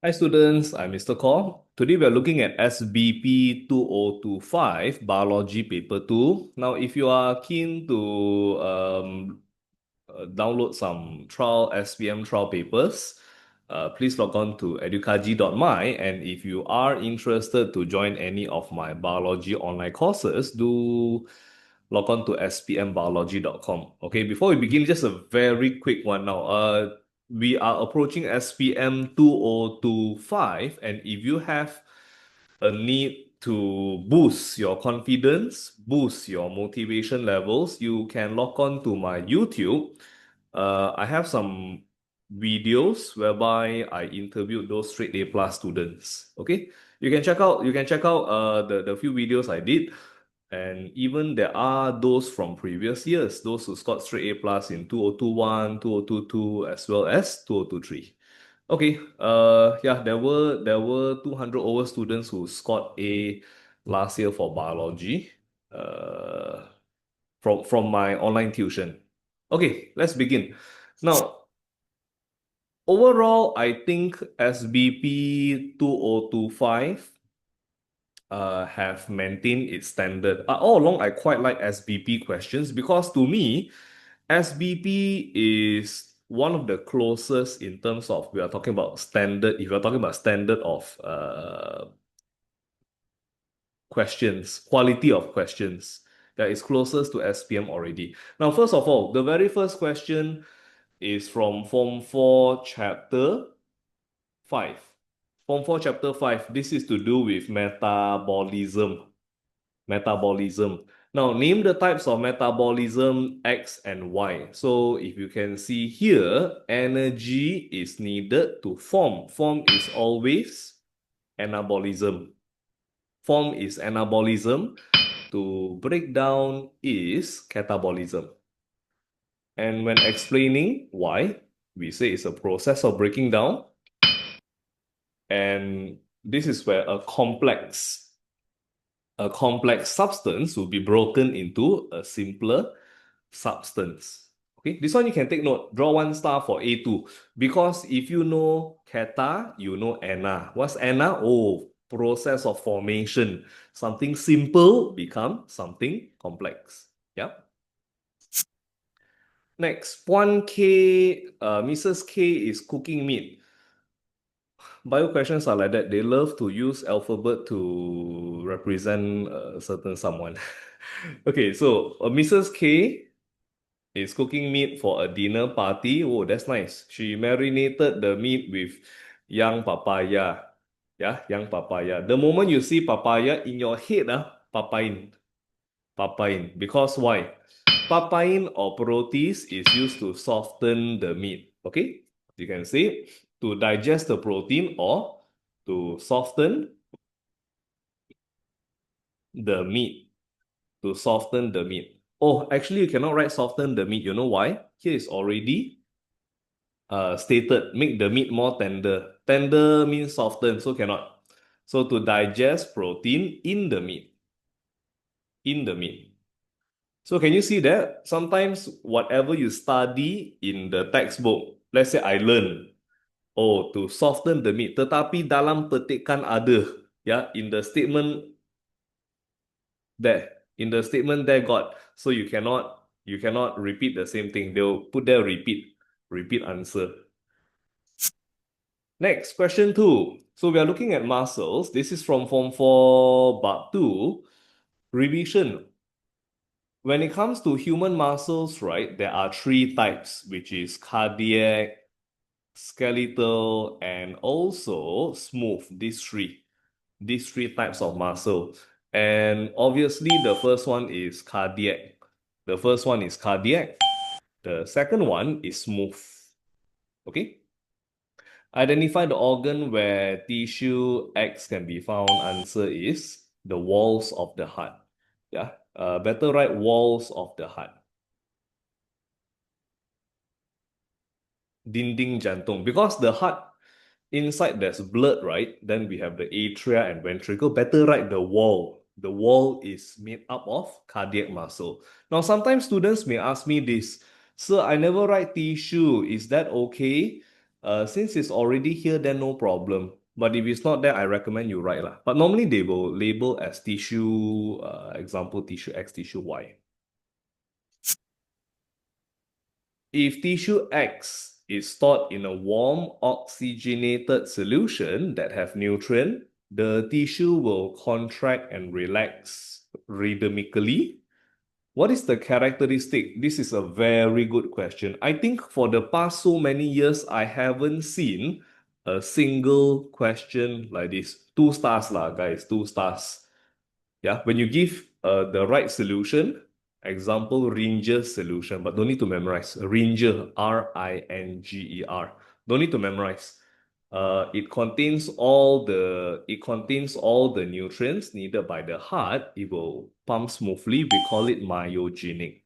Hi students, I'm Mr. Khor. Today we are looking at SBP 2025 Biology Paper 2. Now, if you are keen to download some trial SPM trial papers, please log on to edukaji.my, and if you are interested to join any of my biology online courses, do log on to spmbiology.com. Okay, before we begin, just a very quick one now. We are approaching SPM 2025, and if you have a need to boost your confidence, boost your motivation levels, you can log on to my YouTube. I have some videos whereby I interviewed those straight A plus students. Okay, you can check out the few videos I did. And even there are those from previous years, those who scored straight A plus in 2021, 2022, as well as 2023. Okay, yeah, there were 200 over students who scored A last year for biology, from my online tuition. Okay, let's begin. Now, overall, I think SBP 2025 have maintained its standard. All along, I quite like SBP questions because to me, SBP is one of the closest in terms of we are talking about standard. If you're talking about standard of questions, quality of questions, that is closest to SPM already. Now, first of all, the very first question is from Form 4 Chapter 5. Form 4 Chapter 5, this is to do with metabolism. Metabolism. Now, name the types of metabolism X and Y. So, if you can see here, energy is needed to form. Form is always anabolism. Form is anabolism. To break down is catabolism. And when explaining why, we say it's a process of breaking down. And this is where a complex substance will be broken into a simpler substance. Okay, this one you can take note. Draw 1 star for A2. Because if you know kata, you know ana. What's ana? Oh, process of formation. Something simple become something complex. Yeah. Next, 1K, Mrs. K is cooking meat. Bio questions are like that. They love to use alphabet to represent a certain someone. Okay, so Mrs. K is cooking meat for a dinner party. Oh, that's nice. She marinated the meat with young papaya. Yeah, young papaya. The moment you see papaya in your head, papain. Papain. Because why? Papain or protease is used to soften the meat. Okay? You can say to digest the protein or to soften the meat. To soften the meat. Oh, actually, you cannot write soften the meat. You know why? Here is already stated, make the meat more tender. Tender means soften, so cannot. So to digest protein in the meat. In the meat. So can you see that? Sometimes whatever you study in the textbook, let's say I learn, oh, to soften the meat. Tetapi dalam petikan ada, yeah, in the statement there got, so you cannot repeat the same thing. They'll put there repeat answer. Next, question 2. So we are looking at muscles. This is from Form 4, Part 2, revision. When it comes to human muscles, right, there are 3 types, which is cardiac, skeletal, and also smooth. These three types of muscle. And obviously, the first one is cardiac. The first one is cardiac. The second one is smooth. Okay? Identify the organ where tissue X can be found. Answer is the walls of the heart. Yeah, better write walls of the heart. Dinding jantung. Because the heart, inside there's blood, right? Then we have the atria and ventricle. Better write the wall. The wall is made up of cardiac muscle. Now, sometimes students may ask me this, Sir, I never write tissue. Is that okay? Since it's already here, then no problem. But if it's not there, I recommend you write lah. But normally they will label as tissue, example tissue X, tissue Y. If tissue X is stored in a warm oxygenated solution that have nutrient, the tissue will contract and relax rhythmically. What is the characteristic? This is a very good question. I think for the past so many years, I haven't seen a single question like this. 2 stars lah, guys, 2 stars. Yeah, when you give the right solution, example, Ringer solution, but don't need to memorize. Ringer, Ringer. Don't need to memorize. It contains all the nutrients needed by the heart. It will pump smoothly. We call it myogenic.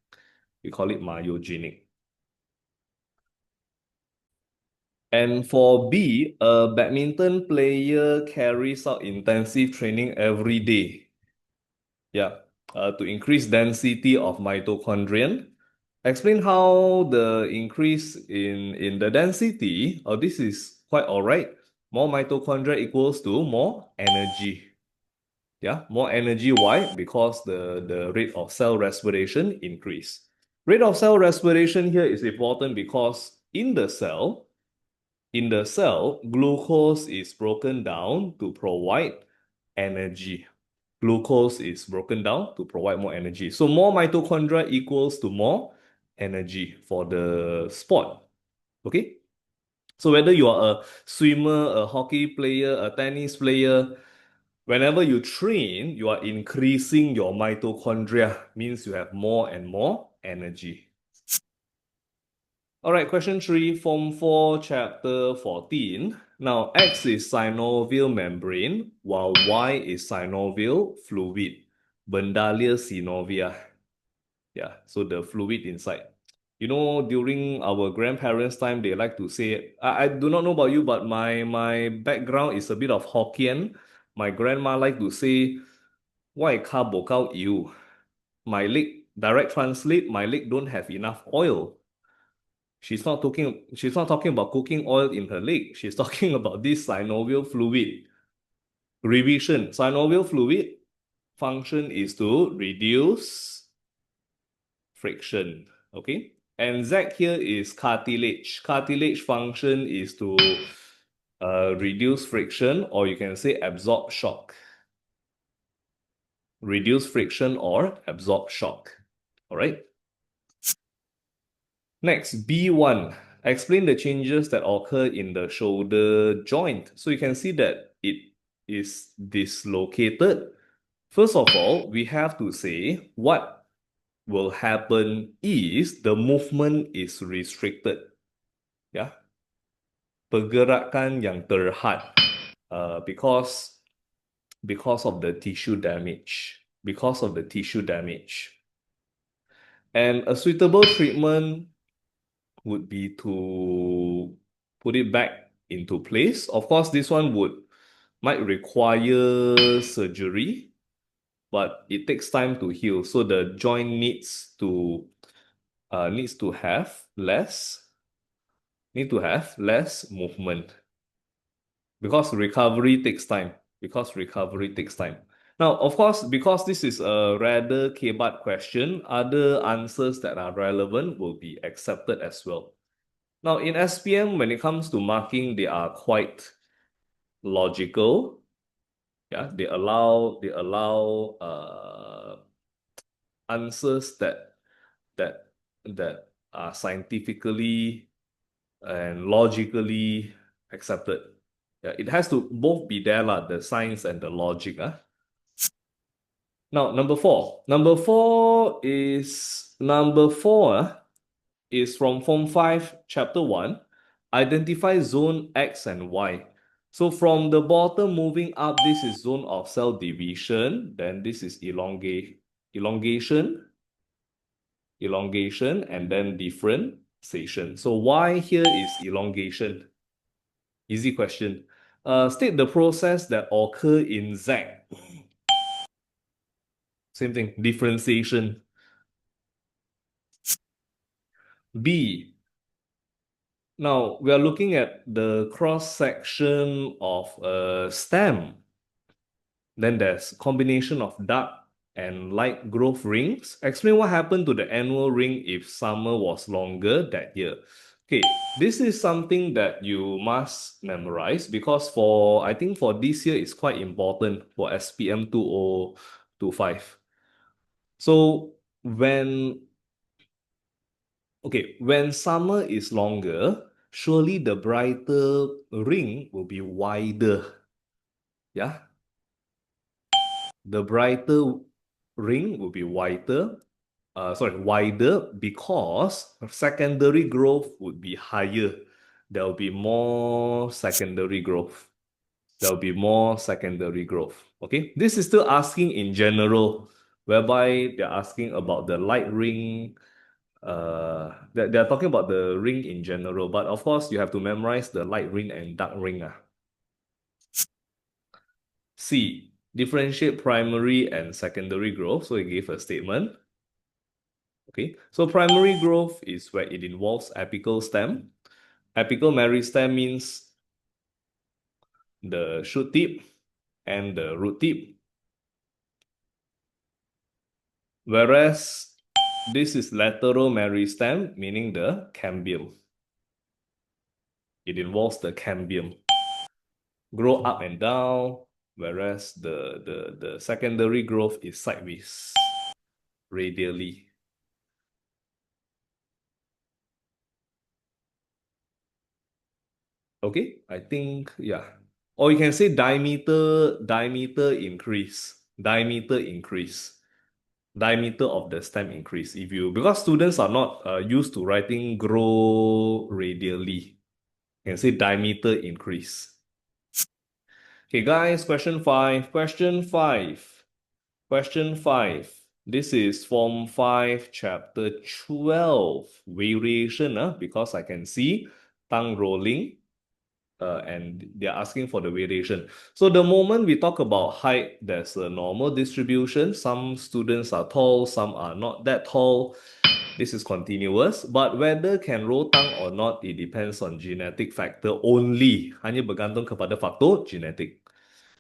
We call it myogenic. And for B, a badminton player carries out intensive training every day. Yeah, to increase density of mitochondria. Explain how the increase in the density. Oh, this is quite all right. More mitochondria equals to more energy. Yeah, more energy. Why? Because the rate of cell respiration increase. Rate of cell respiration here is important because in the cell, glucose is broken down to provide energy. Glucose is broken down to provide more energy. So more mitochondria equals to more energy for the sport. Okay? So whether you are a swimmer, a hockey player, a tennis player, whenever you train, you are increasing your mitochondria, means you have more and more energy. All right, question 3, Form 4, Chapter 14. Now, X is synovial membrane, while Y is synovial fluid. Bendalia synovia. Yeah, so the fluid inside. You know, during our grandparents' time, they like to say, I do not know about you, but my background is a bit of Hokkien. My grandma like to say, why ka bo kao you? My leg, direct translate, my leg don't have enough oil. She's not talking about cooking oil in her leg. She's talking about this synovial fluid. Revision. Synovial fluid function is to reduce friction. Okay. And Z here is cartilage. Cartilage function is to reduce friction, or you can say absorb shock. Reduce friction or absorb shock. All right. Next, B1. Explain the changes that occur in the shoulder joint. So you can see that it is dislocated. First of all, we have to say what will happen is the movement is restricted. Yeah. Pergerakan yang terhad. Because of the tissue damage. Because of the tissue damage. And a suitable treatment would be to put it back into place. Of course, this one might require surgery, but it takes time to heal. So the joint needs to have less movement because recovery takes time. Now, of course, because this is a rather kebat question, other answers that are relevant will be accepted as well. Now, in SPM, when it comes to marking, they are quite logical. Yeah, they allow answers that are scientifically and logically accepted. Yeah, it has to both be there, the science and the logic. Now, number four. Number four is from Form 5, Chapter 1. Identify zone X and Y. So from the bottom moving up, this is zone of cell division. Then this is elongation, and then differentiation. So Y here is elongation. Easy question. State the process that occur in Z. Same thing, differentiation. B. Now we are looking at the cross section of a stem. Then there's combination of dark and light growth rings. Explain what happened to the annual ring if summer was longer that year. Okay, this is something that you must memorize because I think for this year it's quite important for SPM 2025. So when when summer is longer, surely the brighter ring will be wider. Yeah, the brighter ring will be wider because secondary growth would be higher. There will be more secondary growth. There will be more secondary growth. Okay, this is still asking in general, whereby they're asking about the light ring. They're talking about the ring in general, but of course you have to memorize the light ring and dark ring. C, differentiate primary and secondary growth. So it gave a statement. Okay, so primary growth is where it involves apical stem. Apical meristem means the shoot tip and the root tip. Whereas this is lateral meristem, meaning the cambium. It involves the cambium. Grow up and down, whereas the secondary growth is sideways, radially. Okay, I think, yeah. Or you can say diameter increase, diameter increase, diameter of the stem increase. Because students are not used to writing grow radially, you can say diameter increase. Okay, guys, question 5. Question 5. Question 5. This is Form 5, Chapter 12. Variation, because I can see tongue rolling. And they're asking for the variation. So the moment we talk about height, there's a normal distribution. Some students are tall, some are not that tall. This is continuous, but whether can roll tongue or not, it depends on genetic factor only. Hanya bergantung kepada faktor genetik.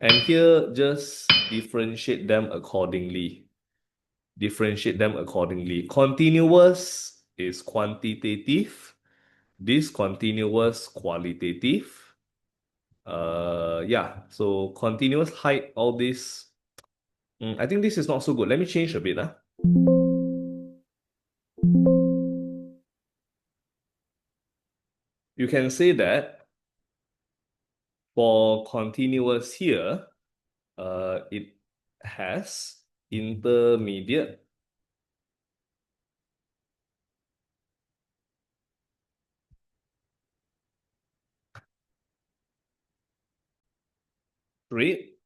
And here, just differentiate them accordingly. Differentiate them accordingly. Continuous is quantitative. Discontinuous, qualitative. Yeah, so continuous height, all this. I think this is not so good. Let me change a bit. You can say that for continuous here, it has intermediate trait.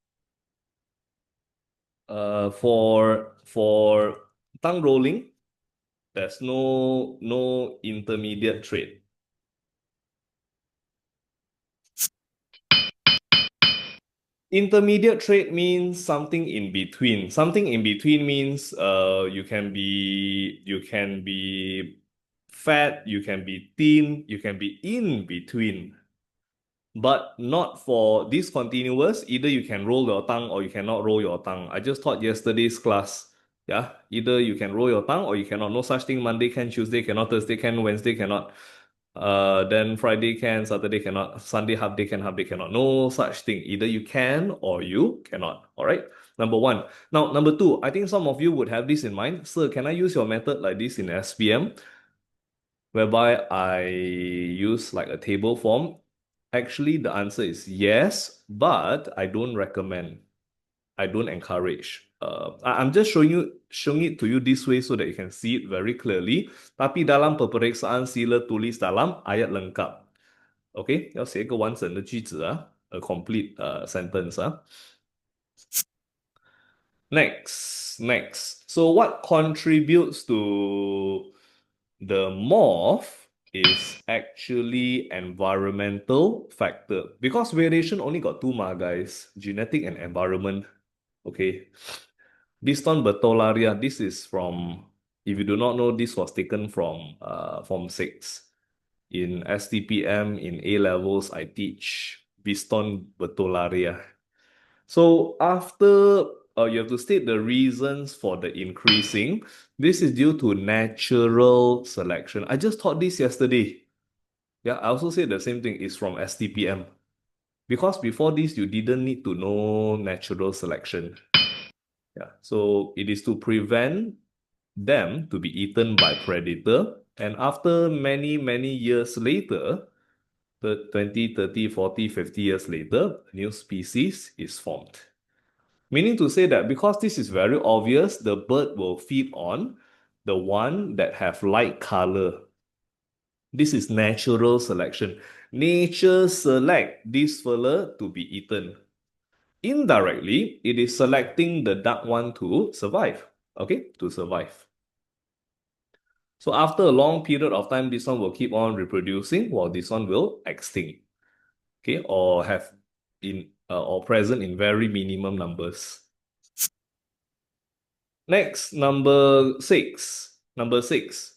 For tongue rolling, there's no intermediate trait. Intermediate trait means something in between. Something in between means you can be fat, you can be thin, you can be in between. But not for discontinuous. Either you can roll your tongue or you cannot roll your tongue. I just taught yesterday's class. Yeah, either you can roll your tongue or you cannot. No such thing. Monday can, Tuesday cannot, Thursday can, Wednesday cannot. Then Friday can, Saturday cannot, Sunday half day can, half day cannot. No such thing. Either you can or you cannot. All right. Number one. Now, number two, I think some of you would have this in mind. Sir, can I use your method like this in SPM, whereby I use like a table form? Actually, the answer is yes, but I don't recommend. I don't encourage. I'm just showing it to you this way so that you can see it very clearly. Tapi dalam peperiksaan sila tulis dalam ayat lengkap. Okay, 要写一个完整的句子啊，a complete sentence 啊。Next. So what contributes to the morph is actually environmental factor. Because variation only got two guys, genetic and environment. Okay. Biston Bertolaria, this is from, if you do not know, this was taken from Form 6. in STPM, in A levels, I teach Biston Betularia. So after you have to state the reasons for the increasing. This is due to natural selection. I just taught this yesterday. Yeah, I also said the same thing is from STPM. Because before this, you didn't need to know natural selection. Yeah, so it is to prevent them to be eaten by predator. And after many, many years later, the 20, 30, 40, 50 years later, a new species is formed. Meaning to say that because this is very obvious, the bird will feed on the one that have light color. This is natural selection. Nature select this fella to be eaten. Indirectly, it is selecting the dark one to survive. Okay, to survive. So after a long period of time, this one will keep on reproducing while this one will extinct. Okay, or have in or present in very minimum numbers. Next, number six. Number six.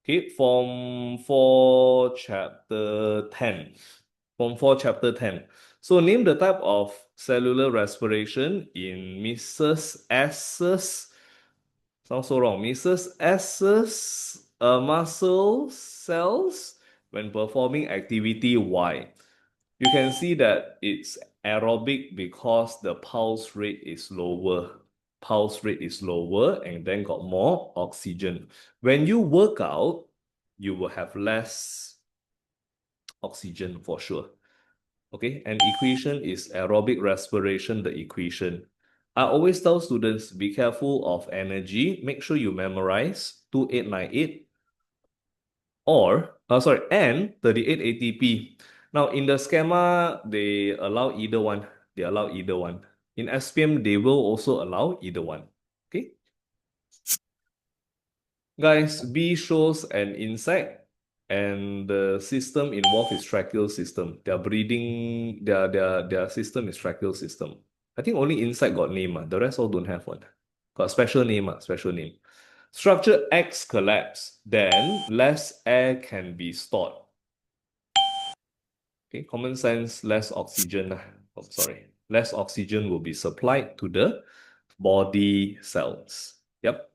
Okay, Form 4, Chapter 10. Form 4, Chapter 10. So name the type of cellular respiration in Mrs. S's, sounds so wrong, Mrs. S's muscle cells when performing activity Y. You can see that it's aerobic because the pulse rate is lower. Pulse rate is lower and then got more oxygen. When you work out, you will have less oxygen for sure. Okay, and equation is aerobic respiration, the equation. I always tell students, be careful of energy. Make sure you memorize 2898 or, and 38 ATP. Now, in the schema, they allow either one. They allow either one. In SPM, they will also allow either one. Okay? Guys, B shows an insect and the system involved is tracheal system. Their breathing, their system is tracheal system. I think only insect got name. The rest all don't have one. Got special name, special name. Structure X collapse, then less air can be stored. Okay, common sense, less oxygen. Oh, sorry. Less oxygen will be supplied to the body cells. Yep.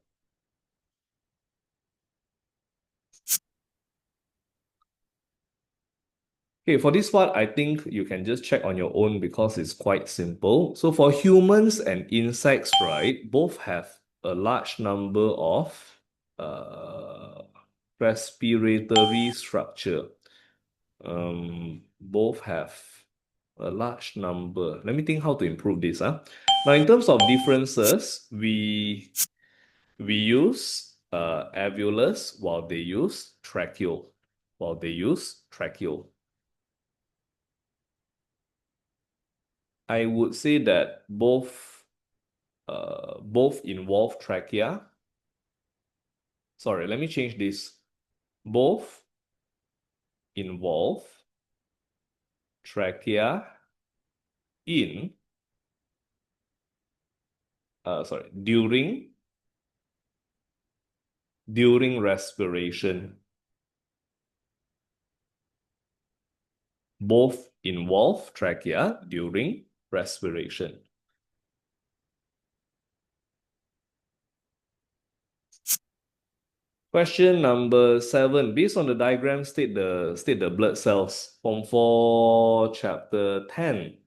Okay, for this part, I think you can just check on your own because it's quite simple. So for humans and insects, right, both have a large number of respiratory structure. Both have a large number. Let me think how to improve this. Now, in terms of differences, we use alveolus while they use tracheal. While they use tracheal. I would say that both involve trachea. Sorry, let me change this. Both involve trachea in during respiration. Both involve trachea during respiration. Question number 7. Based on the diagram, state the blood cells. Form 4, Chapter 10.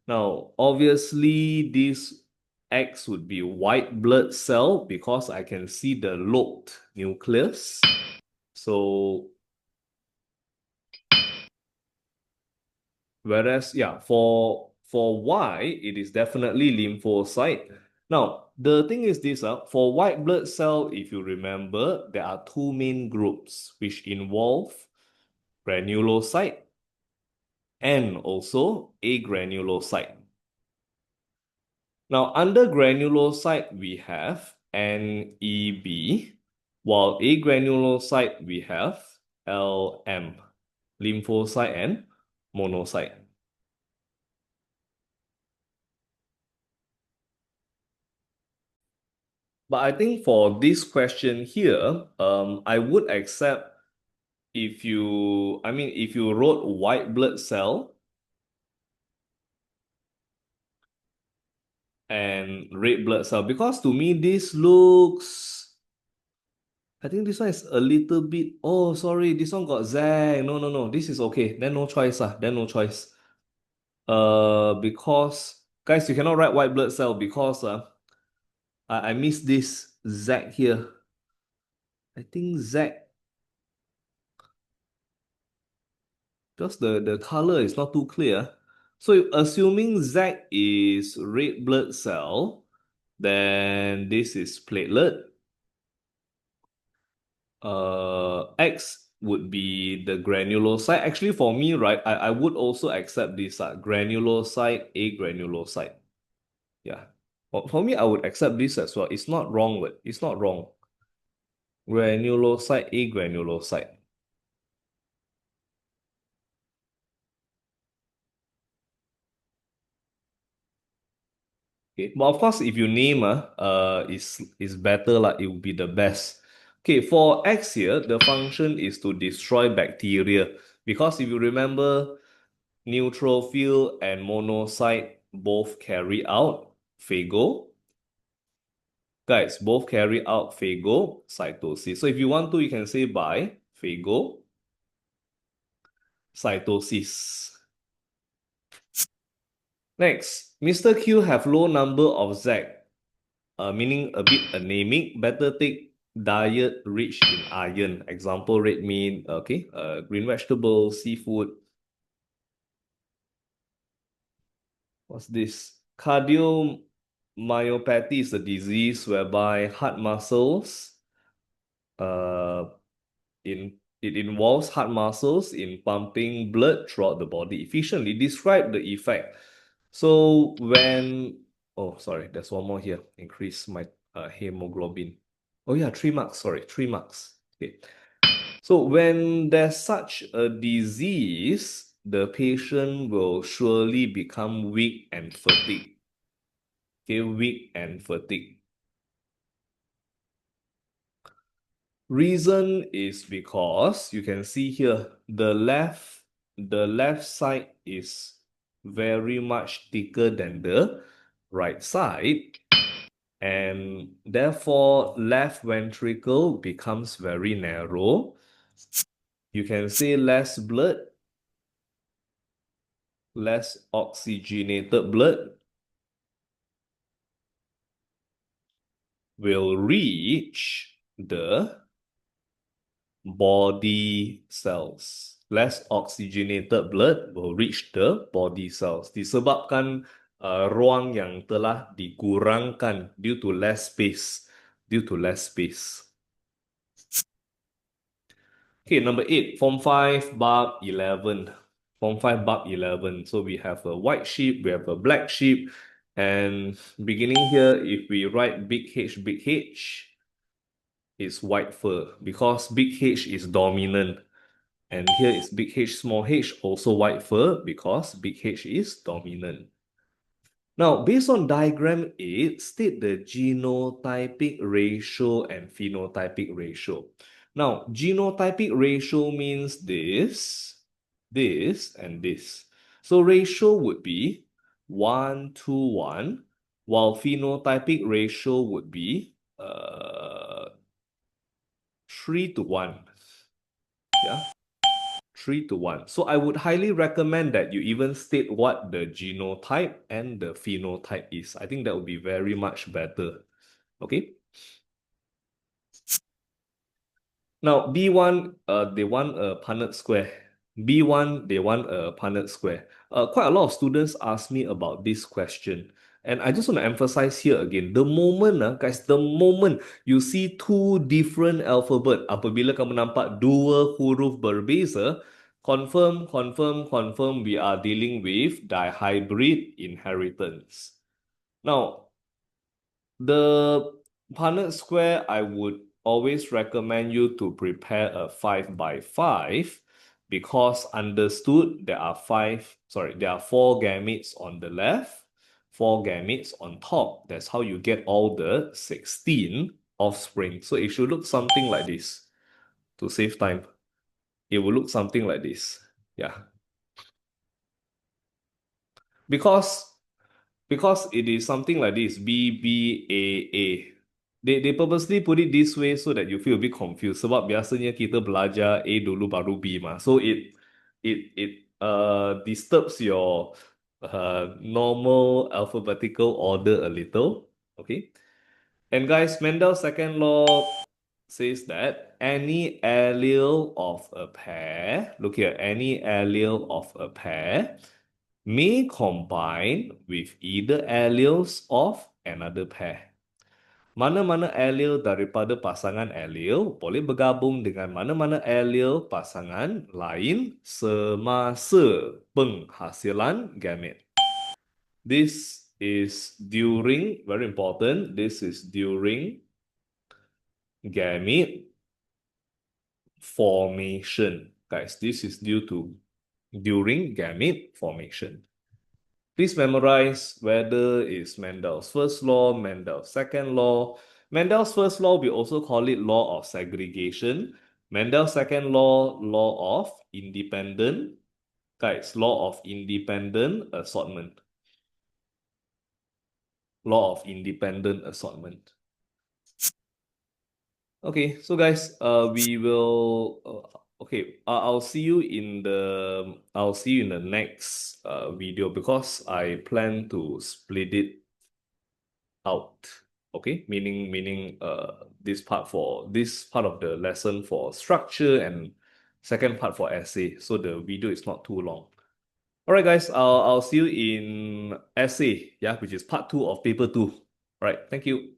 Now, obviously, this X would be white blood cell because I can see the lobed nucleus. So, whereas, yeah, for Y, it is definitely lymphocyte. Now, the thing is this, for white blood cell, if you remember, there are two main groups which involve granulocyte and also agranulocyte. Now, under granulocyte, we have NEB, while agranulocyte, we have LM, lymphocyte and monocyte. But I think for this question here, I would accept if you wrote white blood cell and red blood cell, because to me this looks, I think this one is a little bit, oh, sorry, this one got zag. No, no, no, this is okay. Then no choice, then no choice. Because, guys, you cannot write white blood cell because I missed this zag here. I think zag, because the color is not too clear. So assuming Z is red blood cell, then this is platelet. X would be the granulocyte. Actually, for me, right, I would also accept this granulocyte, agranulocyte. Yeah. For me, I would accept this as well. It's not wrong, but it's not wrong. Granulocyte, agranulocyte. Okay. But of course, if you name is better, like it would be the best. Okay, for X here, the function is to destroy bacteria. Because if you remember, neutrophil and monocyte both carry out phago. Guys, both carry out phagocytosis. So if you want to, you can say by phagocytosis. Next, Mr. Q have low number of Z, meaning a bit anemic. Better take diet rich in iron. Example, red meat, okay, green vegetables, seafood. What's this? Cardiomyopathy is a disease whereby heart muscles, uh, it involves heart muscles in pumping blood throughout the body efficiently. Describe the effect. So when, oh, sorry, there's one more here. Increase my hemoglobin. Oh yeah, 3 marks. Sorry, 3 marks. Okay. So when there's such a disease, the patient will surely become weak and fatigued. Okay, weak and fatigued. Reason is because you can see here the left side is very much thicker than the right side, and therefore left ventricle becomes very narrow. You can say less blood, less oxygenated blood will reach the body cells. Less oxygenated blood will reach the body cells. Disebabkan ruang yang telah dikurangkan due to less space. Due to less space. Okay, number 8, Form 5, Bab 11. Form 5, Bab 11. So we have a white sheep, we have a black sheep, and beginning here, if we write big H, is white fur because big H is dominant. And here is big H, small h, also white fur because big H is dominant. Now, based on diagram 8, state the genotypic ratio and phenotypic ratio. Now, genotypic ratio means this, and this. So ratio would be 1 to 1, while phenotypic ratio would be 3 to 1. Yeah. 3 to 1. So I would highly recommend that you even state what the genotype and the phenotype is. I think that would be very much better. Okay. Now, B1, they want a Punnett square. B1, they want a Punnett square. Quite a lot of students ask me about this question. And I just want to emphasize here again, the moment, guys, the moment you see two different alphabet, apabila kamu nampak dua huruf berbeza, confirm, we are dealing with dihybrid inheritance. Now, the Punnett square, I would always recommend you to prepare a 5 by 5 because understood there are four gametes on the left, four gametes on top. That's how you get all the 16 offspring. So it should look something like this to save time. it will look something like this. Yeah. Because it is something like this, BBAA. They purposely put it this way so that you feel a bit confused. Sebab biasanya kita belajar A dulu baru B mah. So it disturbs your normal alphabetical order a little. Okay. And guys, Mendel's second law says that any allele of a pair, look here, any allele of a pair may combine with either alleles of another pair. Mana-mana allele daripada pasangan allele boleh bergabung dengan mana-mana allele pasangan lain semasa penghasilan gamete. This is during, very important, this is during gamete formation. Guys, this is during gamete formation. Please memorize whether it's Mendel's first law, Mendel's second law. Mendel's first law, we also call it law of segregation. Mendel's second law, law of independent. Guys, law of independent assortment. Law of independent assortment. Okay, so guys, we will. Okay, I'll see you in the next video because I plan to split it out. Okay, meaning this part of the lesson for structure and second part for essay. So the video is not too long. All right, guys, I'll see you in essay, yeah, which is part 2 of paper 2. All right, thank you.